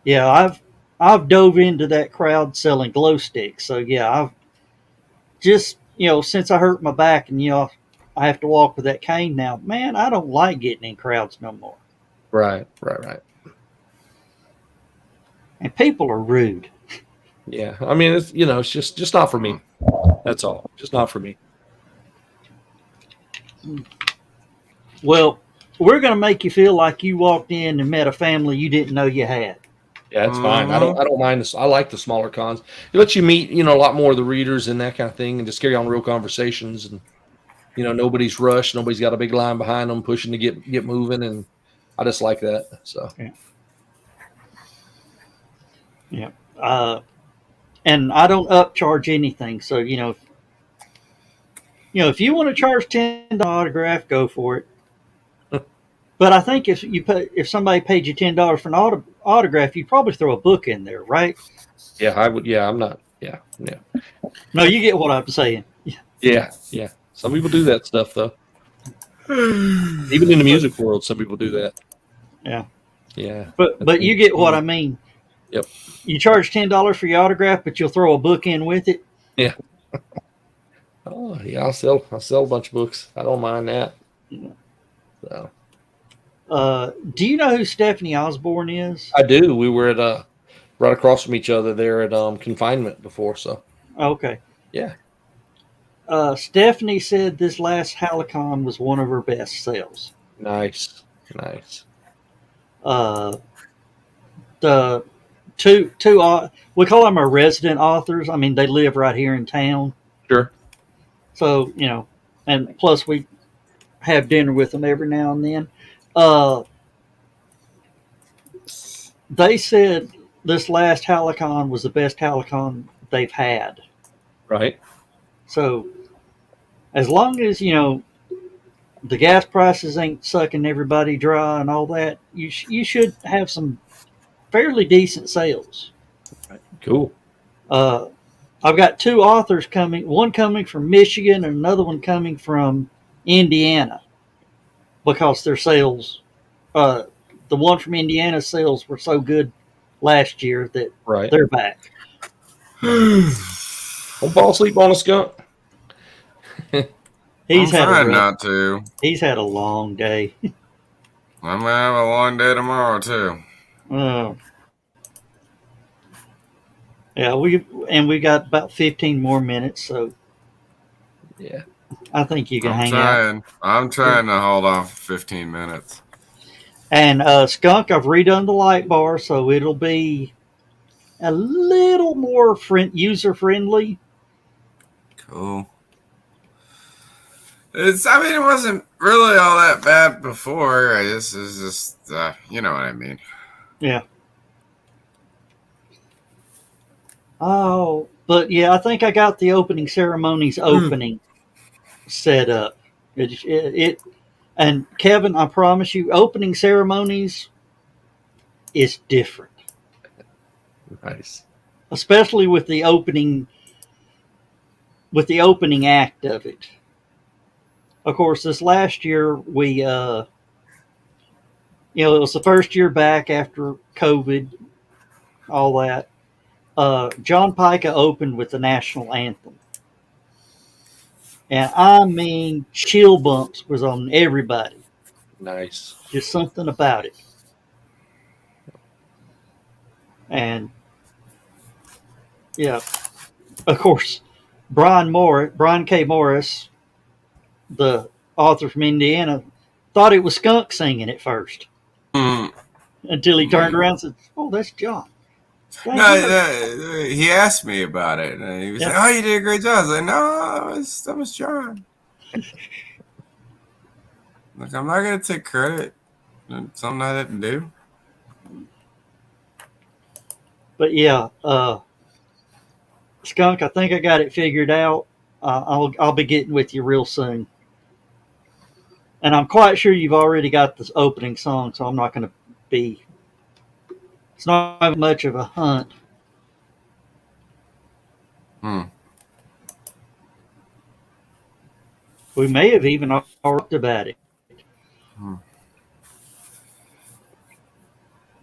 Speaker 1: Yeah, I've dove into that crowd selling glow sticks. So yeah, I've just since I hurt my back and I have to walk with that cane now. Man, I don't like getting in crowds no more.
Speaker 3: Right.
Speaker 1: And people are rude.
Speaker 3: Yeah. I mean, it's, it's just not for me. That's all. Just not for me.
Speaker 1: Well, we're going to make you feel like you walked in and met a family you didn't know you had.
Speaker 3: Yeah, it's fine. I don't mind this. I like the smaller cons. It lets you meet, a lot more of the readers and that kind of thing and just carry on real conversations and, nobody's rushed. Nobody's got a big line behind them pushing to get moving. And I just like that. So,
Speaker 1: Yeah. And I don't upcharge anything. So, if you want to charge $10 autograph, go for it. But I think if somebody paid you $10 for an autograph, you'd probably throw a book in there, right?
Speaker 3: yeah, I would. Yeah, I'm not. Yeah.
Speaker 1: No, you get what I'm saying.
Speaker 3: Yeah. Some people do that stuff though. Even in the music world, some people do that.
Speaker 1: Yeah.
Speaker 3: Yeah.
Speaker 1: But you get what I mean.
Speaker 3: Yep.
Speaker 1: You charge $10 for your autograph, but you'll throw a book in with it.
Speaker 3: Yeah. Oh yeah, I'll sell a bunch of books. I don't mind that. So.
Speaker 1: Do you know who Stephanie Osborne is?
Speaker 3: I do. We were at right across from each other there at confinement before. So.
Speaker 1: Okay.
Speaker 3: Yeah.
Speaker 1: Stephanie said this last HallowCon was one of her best sales.
Speaker 3: Nice.
Speaker 1: The two we call them our resident authors. I mean, they live right here in town.
Speaker 3: Sure.
Speaker 1: So and plus we have dinner with them every now and then. They said this last HallowCon was the best HallowCon they've had.
Speaker 3: Right.
Speaker 1: So as long as the gas prices ain't sucking everybody dry and all that, you should have some fairly decent sales.
Speaker 3: Right. Cool.
Speaker 1: I've got two authors coming, one coming from Michigan and another one coming from Indiana, because their sales, the one from Indiana's sales were so good last year that they're back.
Speaker 3: Don't fall asleep on a skunk.
Speaker 1: He's
Speaker 2: not to.
Speaker 1: He's had a long day.
Speaker 2: I'm gonna have a long day tomorrow too.
Speaker 1: Yeah, we got about 15 more minutes, so
Speaker 3: yeah,
Speaker 1: I think you can hang out.
Speaker 2: I'm trying to hold off 15 minutes.
Speaker 1: And Skunk, I've redone the light bar, so it'll be a little more user friendly.
Speaker 2: Cool. It wasn't really all that bad before. It's just, you know what I mean.
Speaker 1: Yeah. Oh, but yeah, I think I got the opening ceremonies set up. And Kevin, I promise you, opening ceremonies is different.
Speaker 3: Nice.
Speaker 1: Especially with the opening act of it. of course, this last year it was the first year back after COVID, all that. John Pica opened with the national anthem, and I mean, chill bumps was on everybody.
Speaker 3: Nice.
Speaker 1: Just something about it, and yeah, of course, Brian K. Morris, the author from Indiana, thought it was Skunk singing at first
Speaker 2: Mm.
Speaker 1: until he turned around and said, "Oh, that's John." Dang,
Speaker 2: No,
Speaker 1: he knows.
Speaker 2: he asked me about it, and he was
Speaker 1: Yeah.
Speaker 2: like, "Oh, you did a great job." I was like, "No, that was John." Like, I'm not gonna take credit. It's something I didn't do.
Speaker 1: But yeah, Skunk, I think I got it figured out. I'll be getting with you real soon, and I'm quite sure you've already got this opening song, so I'm not going to be. It's not much of a hunt.
Speaker 2: Hmm.
Speaker 1: We may have even talked about it.
Speaker 2: Hmm.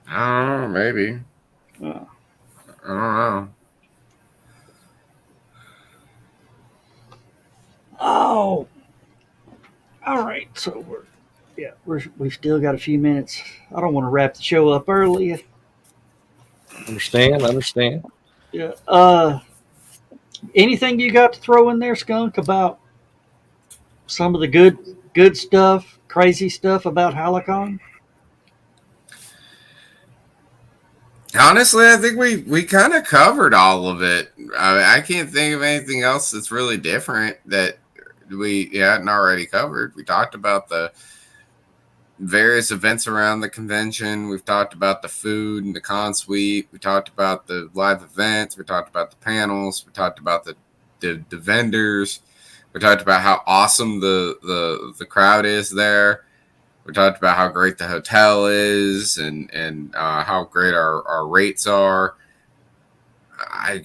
Speaker 2: I don't know. Maybe.
Speaker 1: Uh,
Speaker 2: I don't know.
Speaker 1: oh, all right. So we've still got a few minutes. I don't want to wrap the show up early.
Speaker 3: Understand.
Speaker 1: Yeah. Anything you got to throw in there, Skunk, about some of the good stuff, crazy stuff about HallowCon?
Speaker 2: Honestly, I think we kind of covered all of it. I can't think of anything else that's really different that we hadn't already covered. We talked about the various events around the convention. We've talked about the food and the con suite. We talked about the live events. We talked about the panels. We talked about the vendors. We talked about how awesome the crowd is there. We talked about how great the hotel is and how great our rates are. I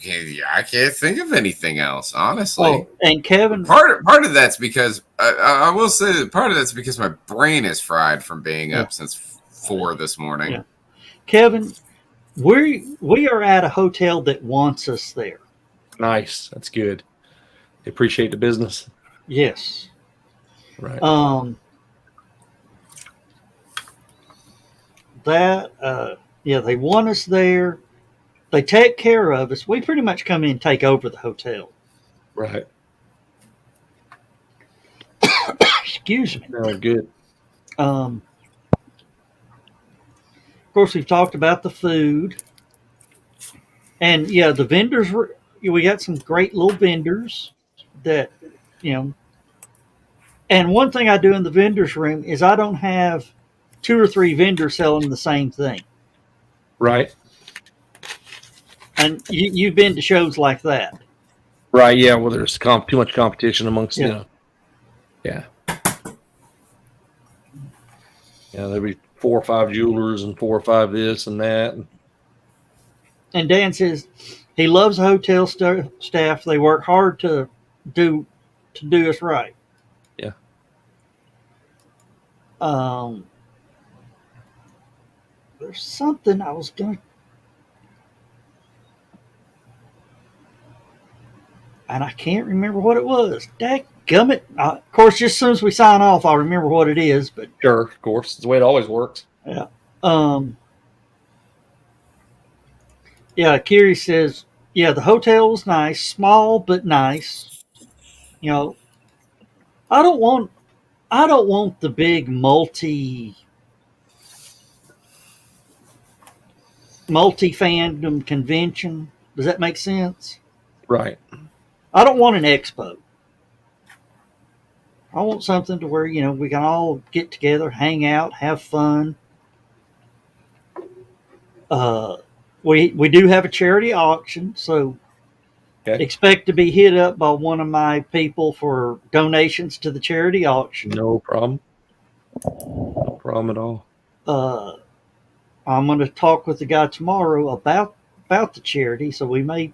Speaker 2: can't think of anything else, honestly.
Speaker 1: Oh, and Kevin,
Speaker 2: Part of that's because I will say that part of that's because my brain is fried from being
Speaker 1: yeah,
Speaker 2: up since 4 this morning.
Speaker 1: yeah, Kevin, we are at a hotel that wants us there.
Speaker 3: Nice. That's good. They appreciate the business.
Speaker 1: Yes.
Speaker 3: Right.
Speaker 1: They want us there. They take care of us. We pretty much come in and take over the hotel.
Speaker 3: Right.
Speaker 1: Excuse me.
Speaker 3: No, good.
Speaker 1: Of course, we've talked about the food, and yeah, the vendors were. We got some great little vendors that, you know. And one thing I do in the vendors room is I don't have 2 or 3 vendors selling the same thing.
Speaker 3: Right.
Speaker 1: And you've been to shows like that.
Speaker 3: Right. Yeah. Well, there's too much competition amongst,
Speaker 1: Yeah.
Speaker 3: Yeah. Yeah. There'll be 4 or 5 jewelers and 4 or 5 this and that.
Speaker 1: And Dan says he loves the hotel staff. They work hard to do us right.
Speaker 3: Yeah.
Speaker 1: There's something I was going to, and I can't remember what it was. Dadgummit. Of course, just as soon as we sign off, I'll remember what it is. But
Speaker 3: Sure. Of course. It's the way it always works.
Speaker 1: yeah. Kiri says, yeah, the hotel was nice, small but nice. You know, I don't want the big multi fandom convention. Does that make sense?
Speaker 3: Right.
Speaker 1: I don't want an expo. I want something to where, we can all get together, hang out, have fun. We do have a charity auction, so
Speaker 3: Okay.
Speaker 1: expect to be hit up by one of my people for donations to the charity auction.
Speaker 3: No problem. No problem at all.
Speaker 1: I'm going to talk with the guy tomorrow about the charity, so we may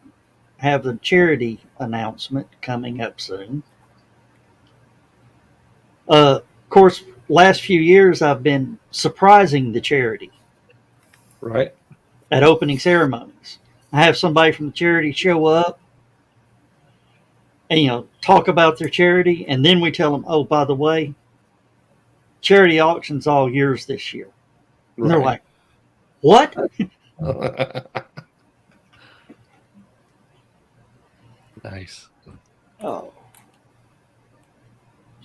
Speaker 1: have the charity announcement coming up soon. Of course, last few years I've been surprising the charity
Speaker 3: Right.
Speaker 1: at opening ceremonies. I have somebody from the charity show up and talk about their charity, and then we tell them, "Oh, by the way, charity auction's all yours this year." And they're like, "What?"
Speaker 3: Nice.
Speaker 1: Oh.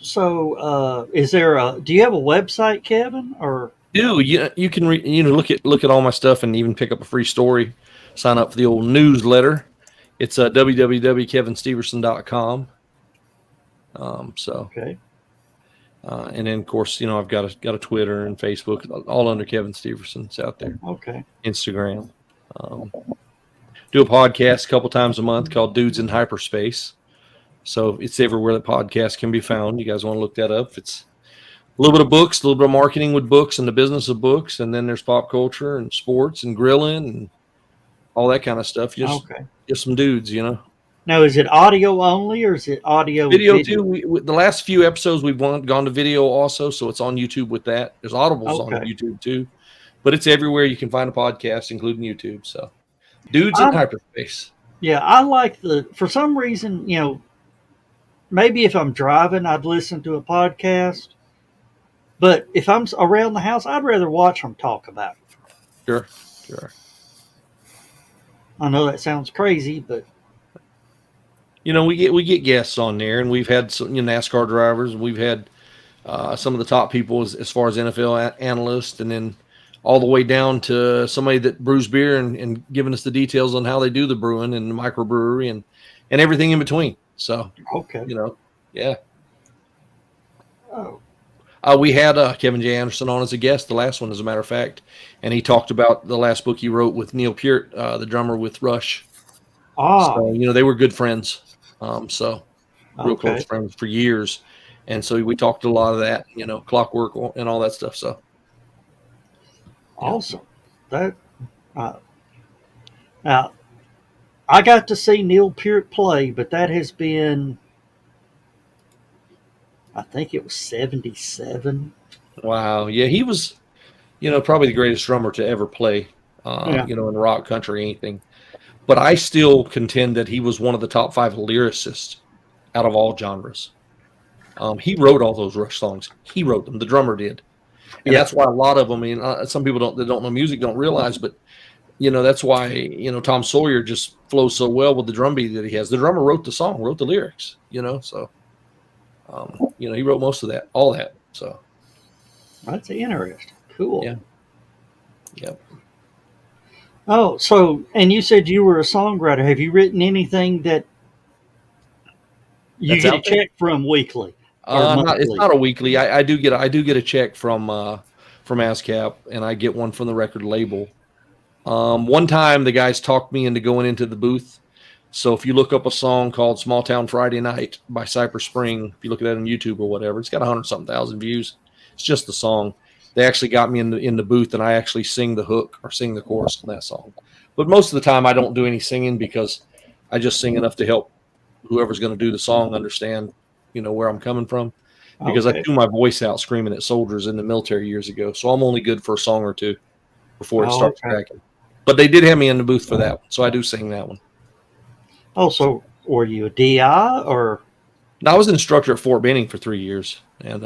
Speaker 1: So, is there a? Do you have a website, Kevin? Or
Speaker 3: You can look at all my stuff and even pick up a free story. Sign up for the old newsletter. It's www.kevinsteverson.com.
Speaker 1: okay,
Speaker 3: And then of course I've got a Twitter and Facebook, all under Kevin Steverson. It's out there.
Speaker 1: okay,
Speaker 3: Instagram. Do a podcast a couple times a month called Dudes in Hyperspace. So it's everywhere that podcasts can be found. You guys want to look that up? It's a little bit of books, a little bit of marketing with books and the business of books, and then there's pop culture and sports and grilling and all that kind of stuff. Just some dudes,
Speaker 1: Now, is it audio only, or is it audio
Speaker 3: video too? The last few episodes we've gone to video also, so it's on YouTube with that. There's Audibles on YouTube too, but it's everywhere you can find a podcast, including YouTube. So, Dudes in Hyperspace.
Speaker 1: Yeah, I like for some reason, maybe if I'm driving, I'd listen to a podcast. But if I'm around the house, I'd rather watch them talk about it.
Speaker 3: Sure.
Speaker 1: I know that sounds crazy, but
Speaker 3: we get guests on there, and we've had some NASCAR drivers, and we've had some of the top people as far as NFL analysts, and then all the way down to somebody that brews beer and giving us the details on how they do the brewing and the microbrewery and everything in between. So yeah.
Speaker 1: Oh.
Speaker 3: We had Kevin J. Anderson on as a guest, the last one, as a matter of fact, and he talked about the last book he wrote with Neil Peart, the drummer with Rush. So, they were good friends. Real close friends for years. And so we talked a lot of that, clockwork and all that stuff. So
Speaker 1: awesome. That now I got to see Neil Peart play, but that has been, I think it was 1977.
Speaker 3: Wow. Yeah, he was, probably the greatest drummer to ever play, in rock, country, anything. But I still contend that he was one of the top 5 lyricists out of all genres. He wrote all those Rush songs. He wrote them. The drummer did. And that's why a lot of them, some people that don't know music don't realize, but, that's why, Tom Sawyer just flows so well with the drum beat that he has. The drummer wrote the song, wrote the lyrics, so. He wrote most of that, all that. So
Speaker 1: that's interesting. Cool.
Speaker 3: Yeah. Yep.
Speaker 1: Oh, so, and you said you were a songwriter. Have you written anything that you get a check from weekly?
Speaker 3: It's not a weekly. I do get a check from ASCAP, and I get one from the record label. One time the guys talked me into going into the booth. So if you look up a song called Small Town Friday Night by Cypress Spring, if you look at that on YouTube or whatever, it's got 100-something thousand views. It's just the song. They actually got me in the booth, and I actually sing the hook or sing the chorus on that song. But most of the time I don't do any singing because I just sing enough to help whoever's going to do the song understand, where I'm coming from. Because I threw my voice out screaming at soldiers in the military years ago. So I'm only good for a song or two before it starts cracking. But they did have me in the booth for that one, so I do sing that one.
Speaker 1: Oh, so were you a DI or?
Speaker 3: No, I was an instructor at Fort Benning for 3 years, and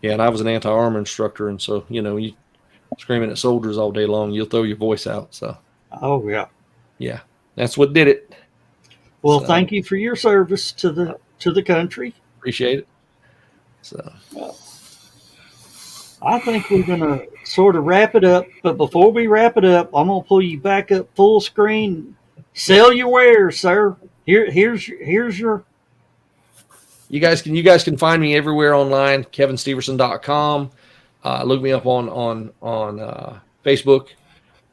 Speaker 3: yeah, and I was an anti-armor instructor, and so you screaming at soldiers all day long, you'll throw your voice out. So.
Speaker 1: Oh
Speaker 3: yeah, that's what did it.
Speaker 1: Well, thank you for your service to the country.
Speaker 3: Appreciate it. So.
Speaker 1: I think we're gonna sort of wrap it up, but before we wrap it up, I'm gonna pull you back up full screen. Sell your wares, sir. Here's your.
Speaker 3: You guys can find me everywhere online. KevinSteverson.com. Look me up on Facebook.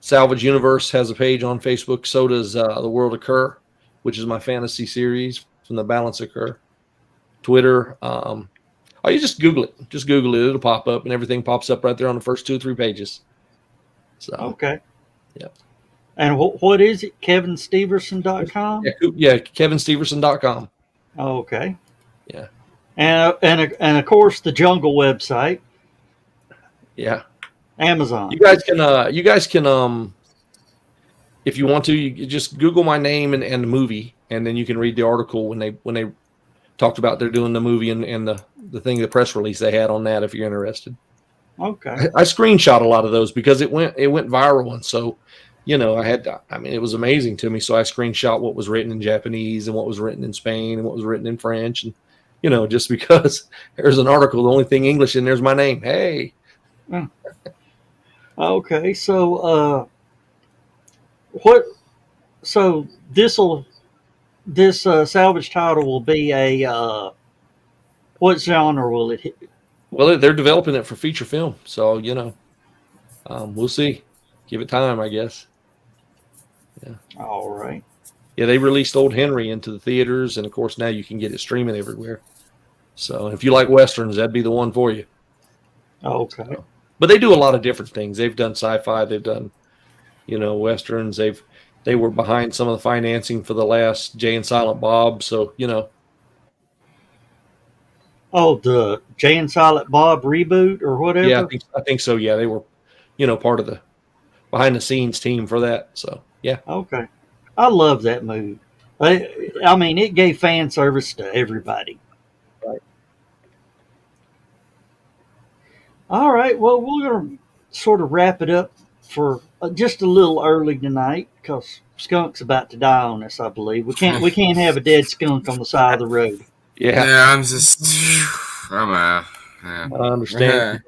Speaker 3: Salvage Universe has a page on Facebook. So does The World Occur, which is my fantasy series from the Balance Occur. Twitter. You just Google it. Just Google it. It'll pop up, and everything pops up right there on the first 2 or 3 pages. So
Speaker 1: okay.
Speaker 3: Yeah.
Speaker 1: And what is it? KevinSteverson.com?
Speaker 3: Yeah, KevinSteverson.com.
Speaker 1: Oh, okay.
Speaker 3: Yeah.
Speaker 1: and of course the Jungle website,
Speaker 3: Yeah.
Speaker 1: Amazon.
Speaker 3: You guys can if you want to, you just Google my name and the movie, and then you can read the article when they talked about they're doing the movie and the thing, the press release they had on that, if you're interested.
Speaker 1: Okay.
Speaker 3: I screenshot a lot of those because it went viral, and so it was amazing to me. So I screenshot what was written in Japanese and what was written in Spain and what was written in French, and just because there's an article, the only thing English in there's my name. Hey.
Speaker 1: Okay. So what? So this salvage title will be a what genre will it hit?
Speaker 3: Well, they're developing it for feature film, so we'll see. Give it time, I guess. Yeah.
Speaker 1: All right.
Speaker 3: Yeah, they released Old Henry into the theaters, and of course now you can get it streaming everywhere. So if you like westerns, that'd be the one for you.
Speaker 1: Okay.
Speaker 3: So, but they do a lot of different things. They've done sci-fi. They've done, westerns. They were behind some of the financing for the last Jay and Silent Bob. So
Speaker 1: Oh, the Jay and Silent Bob reboot or whatever.
Speaker 3: Yeah, I think so. Yeah, they were, part of the behind the scenes team for that. So yeah.
Speaker 1: Okay. I love that movie. I mean, it gave fan service to everybody.
Speaker 3: Right.
Speaker 1: All right. Well, we're going to sort of wrap it up for just a little early tonight because Skunk's about to die on us. I believe we can't have a dead skunk on the side of the road.
Speaker 3: Yeah.
Speaker 2: Yeah, I'm out. Yeah.
Speaker 3: I understand.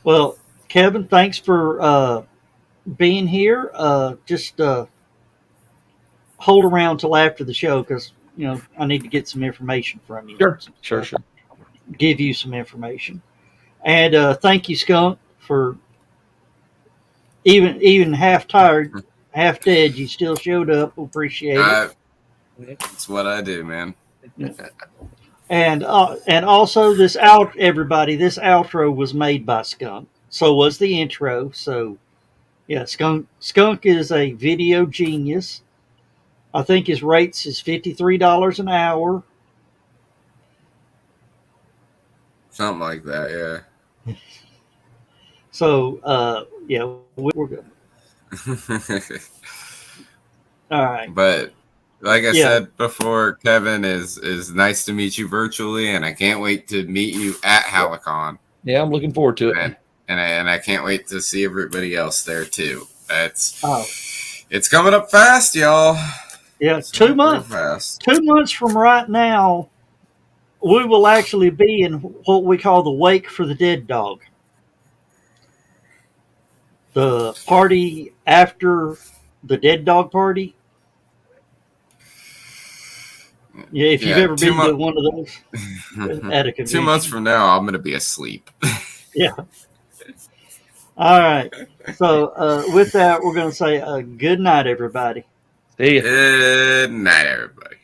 Speaker 1: Well, Kevin, thanks for being here. Just hold around till after the show because I need to get some information from you.
Speaker 3: Sure.
Speaker 1: Give you some information, and thank you, Skunk, for even half tired, half dead. You still showed up. Appreciate it.
Speaker 2: That's what I do, man.
Speaker 1: And also this outro was made by Skunk. So was the intro. So yeah, Skunk is a video genius. I think his rates is $53 an hour.
Speaker 2: Something like that, yeah.
Speaker 1: So yeah, we're good. All right.
Speaker 2: But like I said before, Kevin, is nice to meet you virtually, and I can't wait to meet you at HallowCon.
Speaker 3: Yeah, I'm looking forward to it.
Speaker 2: And I can't wait to see everybody else there too. It's coming up fast, y'all.
Speaker 1: Yeah, 2 months.
Speaker 2: Fast.
Speaker 1: 2 months from right now, we will actually be in what we call the Wake for the Dead Dog. The party after the Dead Dog party. Yeah, if you've ever been to one of those at a convention.
Speaker 2: 2 months from now, I'm going to be asleep.
Speaker 1: Yeah. All right. So with that, we're going to say good night, everybody.
Speaker 3: See ya.
Speaker 2: Good night, everybody.